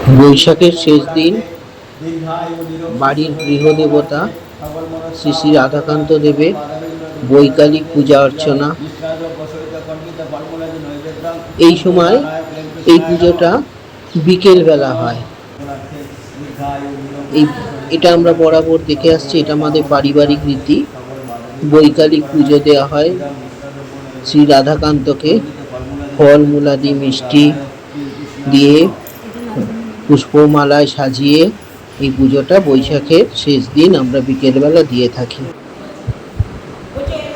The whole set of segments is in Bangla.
বৈশাখের শেষ দিন বাড়ির গৃহদেবতা শ্রী শ্রী রাধাকান্ত দেবের বৈকালিক পূজা অর্চনা। এই সময় এই পুজোটা বিকেল বেলা হয়। এটা আমরা বরাবর দেখে আসছি, এটা আমাদের পারিবারিক রীতি। বৈকালিক পুজো দেওয়া হয় শ্রী রাধাকান্তকে ফল মূলাদি মিষ্টি দিয়ে পুষ্পমালায় সাজিয়ে এই পুজোটা বৈশাখের শেষ দিন আমরা বিকেলবেলা দিয়ে থাকি।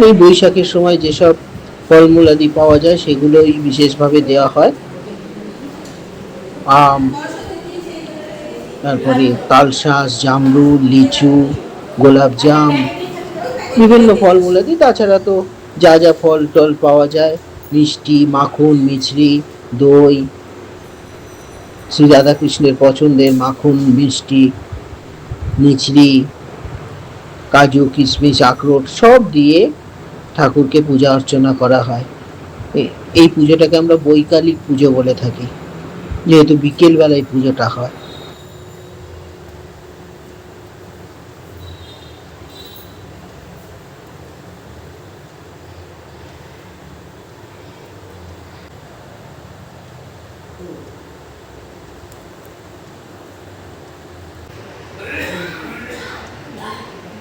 এই বৈশাখের সময় যেসব ফলমূলাদি পাওয়া যায় সেগুলোই বিশেষভাবে দেওয়া হয়। আম, তারপরে তালশাঁস, জামরু, লিচু, গোলাপজাম, বিভিন্ন ফলমূলাদি। তাছাড়া তো যা যা ফল টল পাওয়া যায়, মিষ্টি, মাখন, মিছরি, দই, শ্রী রাধাকৃষ্ণের পছন্দের মাখন, মিষ্টি, মিছরি, কাজু, কিশমিশ, আখরোট সব দিয়ে ঠাকুরকে পূজা অর্চনা করা হয়। এই পুজোটাকে আমরা বৈকালিক পুজো বলে থাকি, যেহেতু বিকেল বেলায় পুজোটা হয়।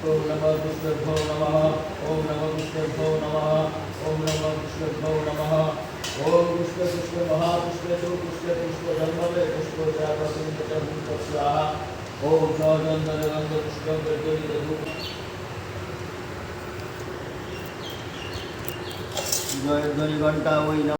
ओम नमः विष्णुभ्यो नमः। ओम नमः विष्णुभ्यो नमः। ओम नमः विष्णुभ्यो नमः। ओम पुष्प पुष्प महापुष्प तो पुष्प पुष्प धर्मवे पुष्प चापसिंह पुष्प स्वाहा। ओम सौजन्य गंध पुष्प गजरित धूप जय ध्वनि घंटा वही